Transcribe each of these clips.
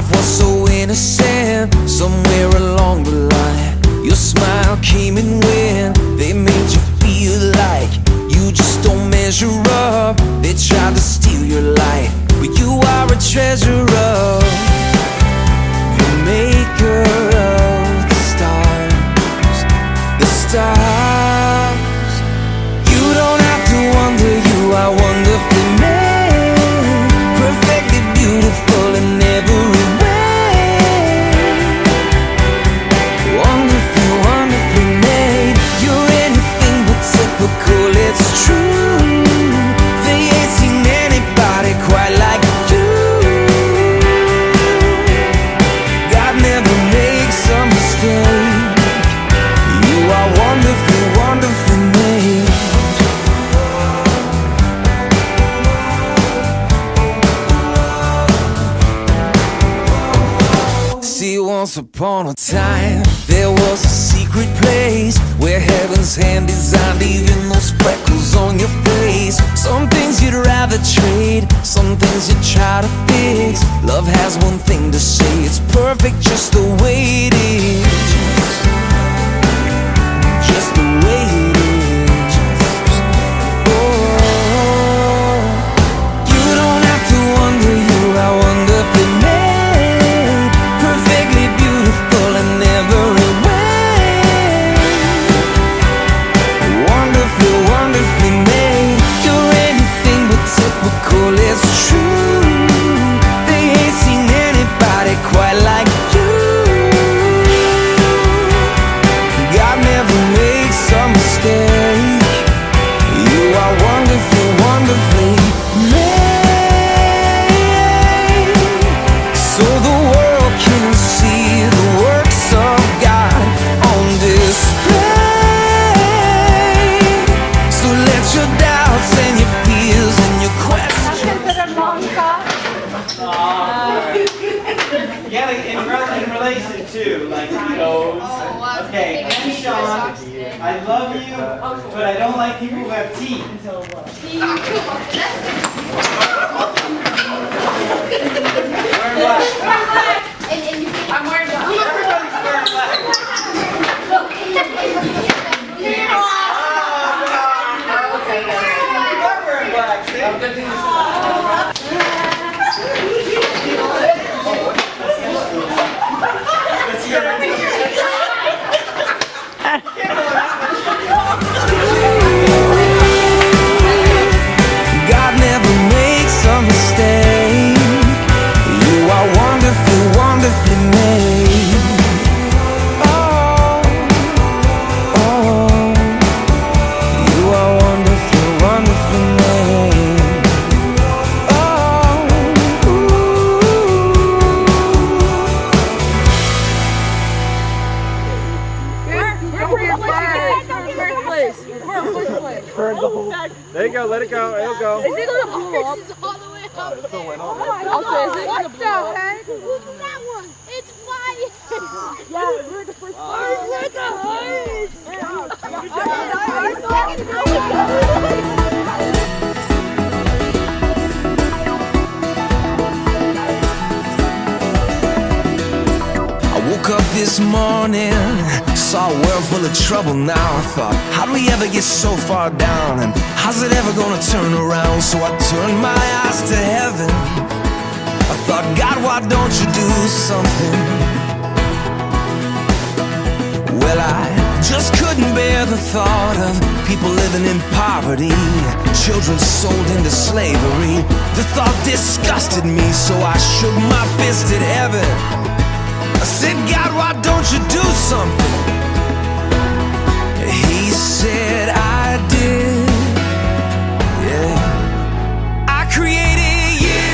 Life was so innocent. Somewhere along the line, your smile came and went. They made you feel like you just don't measure up. They tried to steal your light, but you are a treasure of the maker of the stars. The stars. You don't have to wonder, you are wonderfully made, perfectly beautiful in every way. Wonderfully, wonderfully made. You're anything but typical, it's true. They ain't seen anybody quite like you. God never makes a mistake. You are wonderfully, wonderfully made. See, once upon a time, there was a secret place where heaven's hand designed even those freckles on your face. Some things you'd rather trade, some things you try to fix. Love has one thing to say, it's perfect just the way it is. Just the way it is. Oh, you don't have to wonder, you are wonderfully made, perfectly beautiful in every way. Wonderfully, wonderfully made. You're anything but typical, it's true. They ain't seen anybody quite like you. God never makes a mistake. You are wonderfully, wonderfully made, so the world can see the works of God on display. So let your doubts and your fears and your questions. Yeah, like in relation to, like, those. Okay, I'm Sean. I love you, but I don't like people who have teeth. Wearing black. I'm wearing black. Everybody's wearing black. You're wearing black, see? Let's hear it. God never makes a mistake. You are wonderfully, wonderfully made. Oh, oh, you are wonderfully, wonderfully made. Oh, There you go, let it go, it'll go. Is it gonna blow up? All the way up. It's still went on. I'll say, is it gonna blow up? Look at that one. It's fire. Yeah, we're the first one. We're the I woke up this morning, saw a world full of trouble now. I thought, how do we ever get so far down? And how's it ever gonna turn around? So I turned my eyes to heaven. I thought, God, why don't you do something? Well, I just couldn't bear the thought of people living in poverty, children sold into slavery. The thought disgusted me, so I shook my fist at heaven. I said, God, why don't you do something? He said, I did. Yeah, I created you.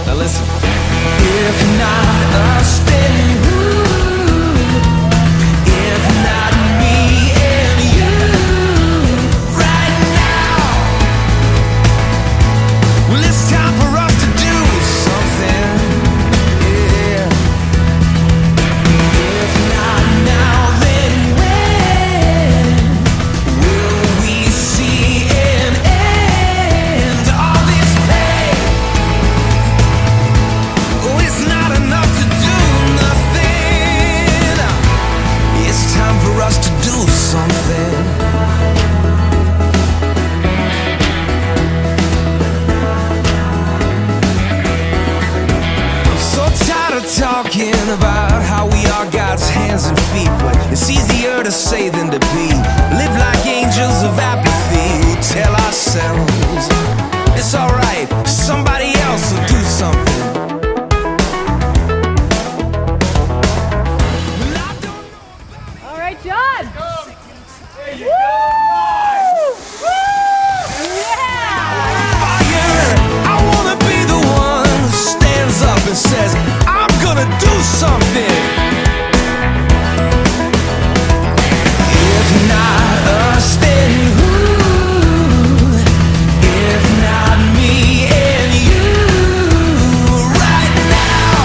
Now listen. If not us, then who? If not me and you, right now. Well, it's time for us to do something. Yeah. If not now, then when? to say than to be. Live like angels of apathy. We'll tell ourselves it's alright, somebody else will do something. All right, John. There you go. Fire! I wanna be the one who stands up and says, I'm gonna do something. If not us, then who? If not me and you? Right now,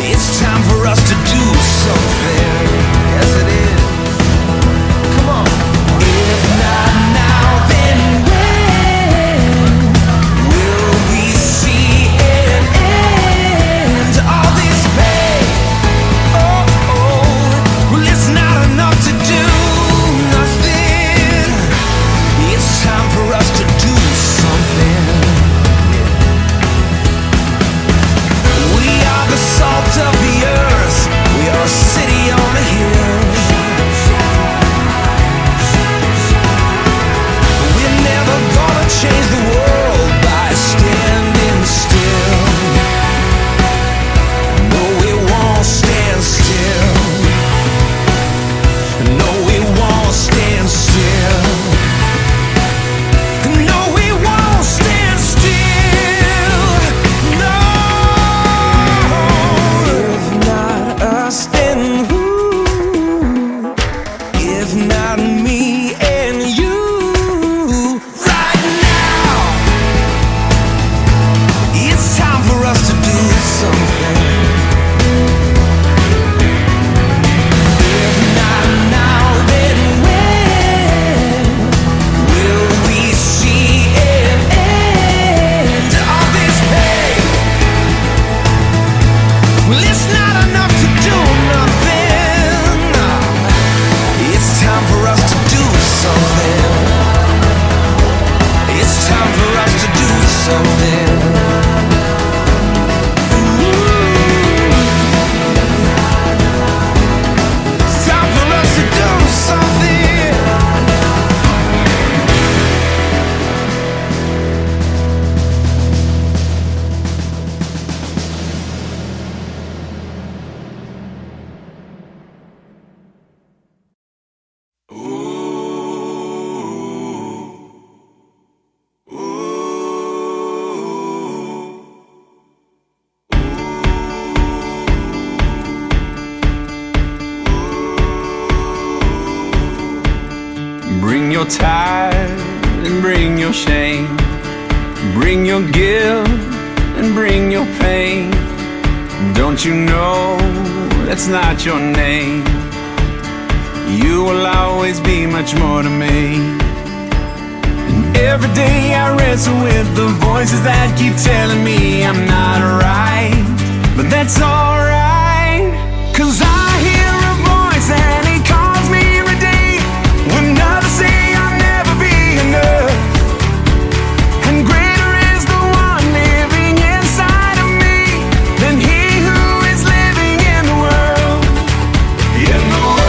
it's time for us to do something. Yes, it is. Come on. If not now, then when will we see an end to all this pain? Oh, well, it's not enough to do nothing. It's time for us to do something. We are the salt of the earth. We are a city on a hill. We're never gonna change the world by standing still. No, we won't stand still. No, we won't stand still. No, we won't stand still. No. If not us, then who? If not me and you? Right now, it's time for us to do something. If not now, then when will we see an end to all this pain? Well, it's not enough to do nothing. It's time for us to do something. It's time for us to do something. It's time for us to do something. Bring your tithe and bring your shame. Bring your guilt and bring your pain. Don't you know that's not your name? You will always be much more to me. And every day I wrestle with the voices that keep telling me I'm not right. But that's alright, 'cause I hear a voice and he calls me every day when others say I'll never be enough. And greater is the one living inside of me than he who is living in the world. In the world.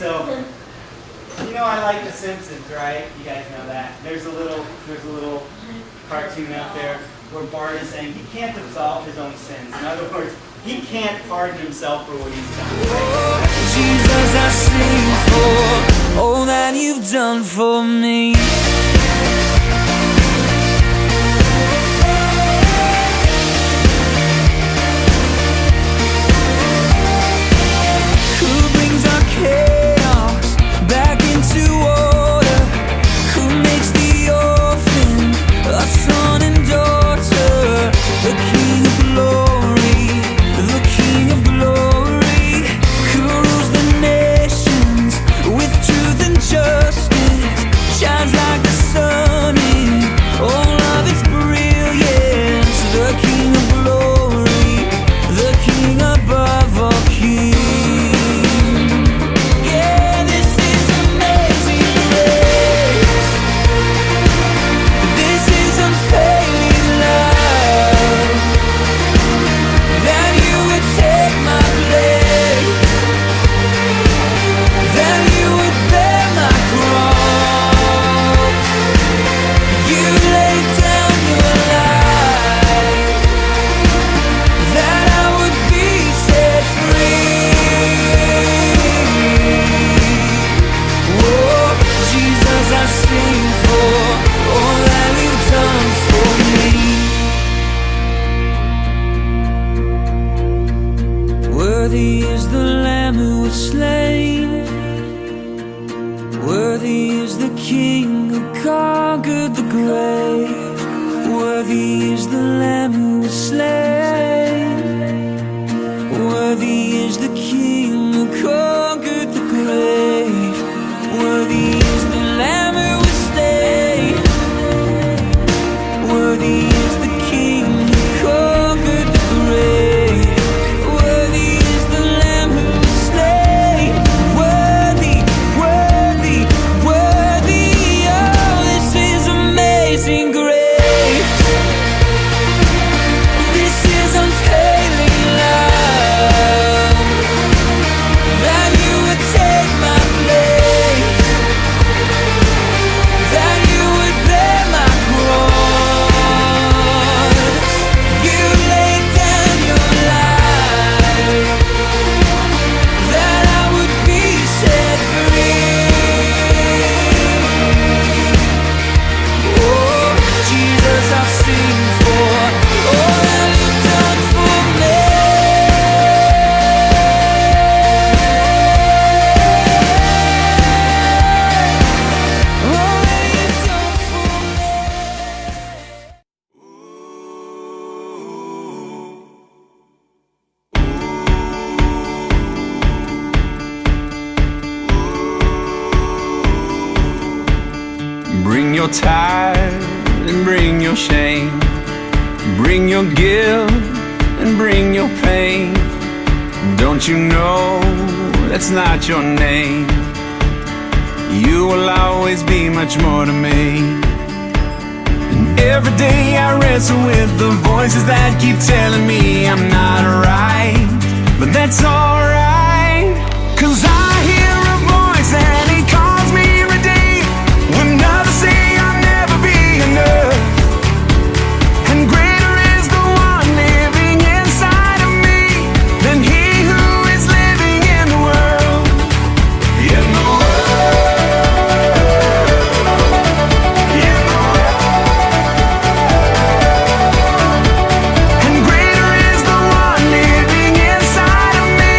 so you know I like The Simpsons, right? You guys know that. There's a little cartoon out there where Bart is saying he can't absolve his own sins. In other words, he can't pardon himself for what he's done. Oh, Jesus, I sing for all that you've done for me. Who brings our chaos back into order? Who makes the orphan a son and daughter? The King of Glory, the King of Glory, who rules the nations with truth and justice, shines like the sun in all of its brilliance. The King of Glory, the King above all kings. Yeah, this is amazing grace. This is unfailing love, that you would take my place, that you would bear my cross. You laid down your life, that I would be set free. Oh, Jesus, I sing for all that you've done for me. Worthy is the Lamb who was slain. Worthy is the King who conquered the grave. Worthy is the Lamb who was slain. Worthy is the King who conquered the grave. Worthy is the Lamb who was slain. Worthy is the King who conquered the grave. Worthy is the Lamb who was slain. Worthy, worthy, worthy. Oh, this is amazing grace. This is unfailing love, that you would take my place, that you would bear my cross. You laid down your life, that I would be set free. Oh, Jesus, I sing for all that you've done for me. All that you've done for me. Bring your tithe and bring your shame. Bring your guilt and bring your pain. Don't you know that's not your name? You will always be much more to me. And every day I wrestle with the voices that keep telling me I'm not right. But that's alright, 'cause I hear a voice and he calls me redeemed. When others say I'll never be enough, and greater is the one living inside of me than he who is living in the world. In the world, in the world. And greater is the one living inside of me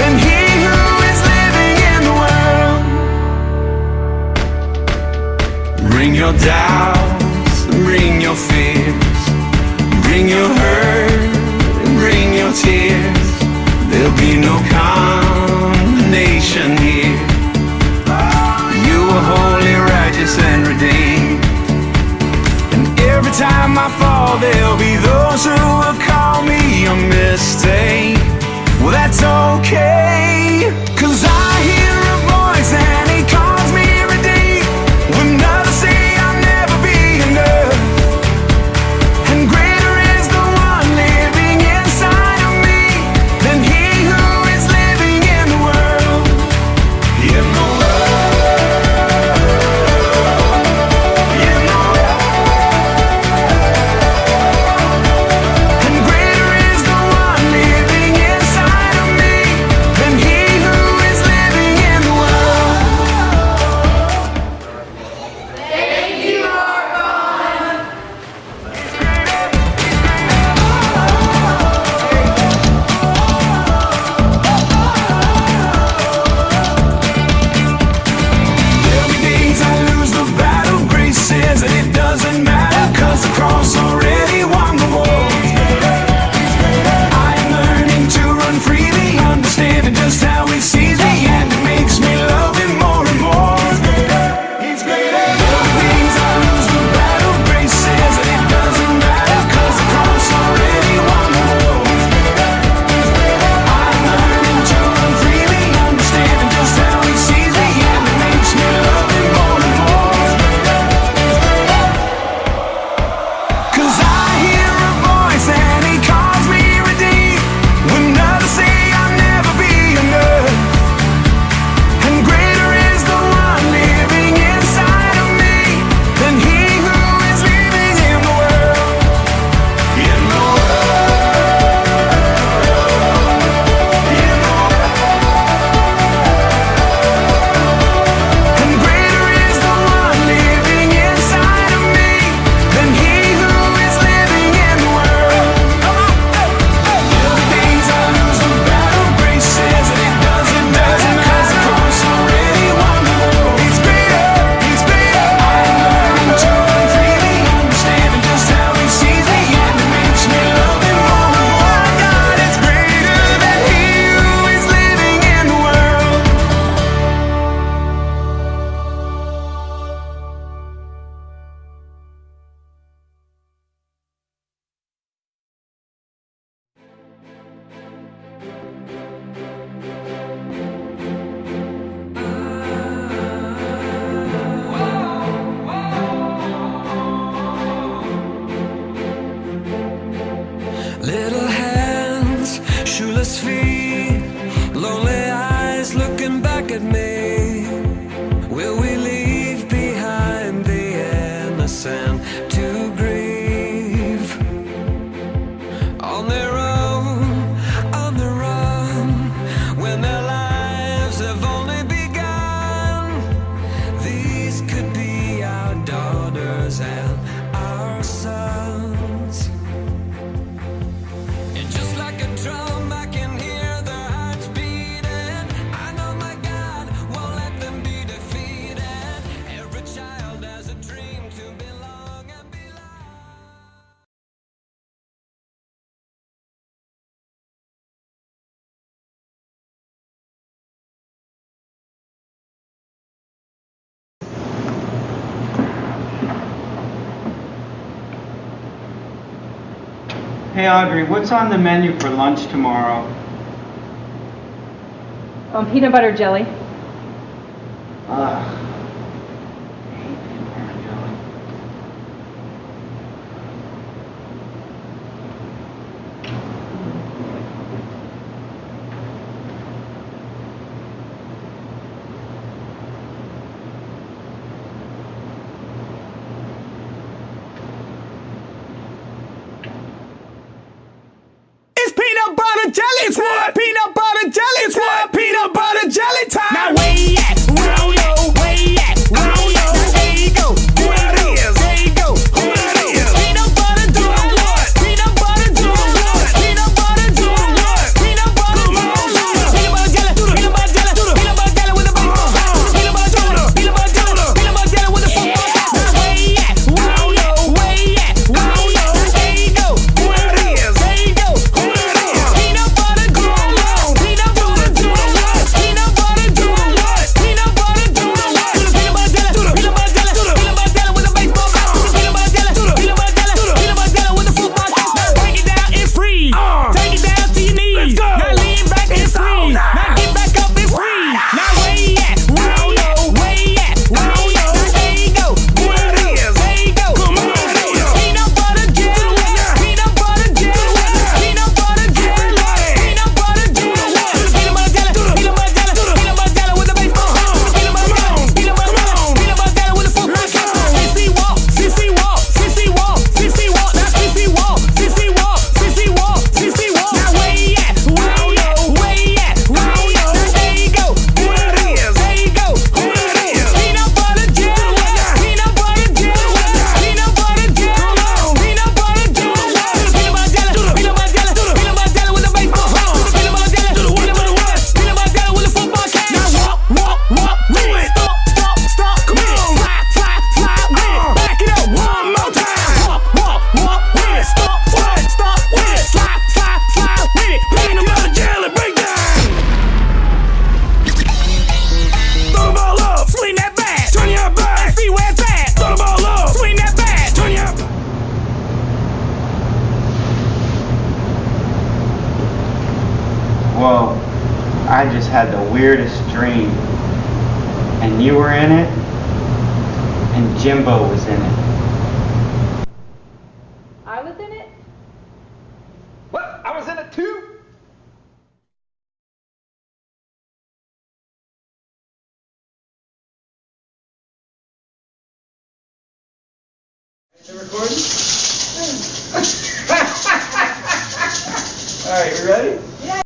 than he who is living in the world. Bring your doubts and bring your fears. Bring your hurt and bring your tears. There'll be no condemnation here. You are holy, righteous, and redeemed. And every time I fall, there'll be those who will call me a mistake. Well, that's okay, 'cause I hear a voice and he calls me redeemed. When others say I'll never be enough, and greater is the one living inside of me than he who is living in the world. In Will we leave behind the innocent to grieve on their own, on the run, when their lives have only begun? These could be our daughters and our sons. And just like a drum, I can hear their hearts beating. I know my God won't let them be defeated. Every child has a dream to belong and be loved. Hey Audrey, what's on the menu for lunch tomorrow? Peanut butter jelly. Ugh. I hate peanut butter jelly. It's peanut butter jelly. It's what? Peanut butter jelly. It's what? Peanut butter jelly time. Now where you at? Where you at? Where you at? There you go. There you go. There you go. Peanut butter jelly. Peanut butter jelly. Peanut butter jelly. Peanut butter jelly. Peanut butter jelly. Peanut butter jelly. Peanut butter jelly with a baseball bat. Peanut butter jelly. Peanut butter jelly. Peanut butter jelly with a football bat. Now where you at? Where you at? Where you at? Where you at? There you go. There you go. Peanut butter jelly. Peanut butter jelly. Peanut butter jelly. Peanut butter jelly. Peanut butter jelly. Peanut butter jelly. Peanut butter jelly with a baseball bat. Peanut butter jelly. Peanut butter jelly. Peanut butter jelly with a football bat. Now break it down and freeze. Take it down to your knees. Now lean back and freeze. Now get back up and freeze. Now where you at? Where you at? Where you at? Where you at? There you go. There you go. Peanut butter jelly. Peanut butter jelly. Peanut butter jelly. Peanut butter jelly. Peanut butter jelly. Peanut butter jelly. Peanut butter jelly with a baseball bat. Peanut butter jelly. Peanut butter jelly. Peanut butter jelly with a football bat. Sissy walk. Sissy walk. Sissy walk. Sissy walk. Now sissy walk. Sissy walk. Sissy walk. Sissy walk. Now where you at? Where you at? Where you at? Where you at? There you go. There you go. Peanut butter jelly. Peanut butter jelly. Peanut butter jelly. Peanut butter jelly. Peanut butter jelly. Peanut butter jelly. Peanut butter jelly with a baseball bat. Peanut butter jelly. Peanut butter jelly. Peanut butter jelly with a football cap. Now walk with it. Stop. Come on. Fly with it. Back it up one more time. Walk with it. Stop with it. Fly with it. Peanut butter jelly breakdown. Throw the ball up. Swing that bat. Turn your back. And see where it's at. Throw the ball up. Swing that bat. Turn your back. Whoa, I just had the weirdest dream. And you were in it, and Jimbo was in it. I was in it. What? I was in it too? The recording? All right, you ready?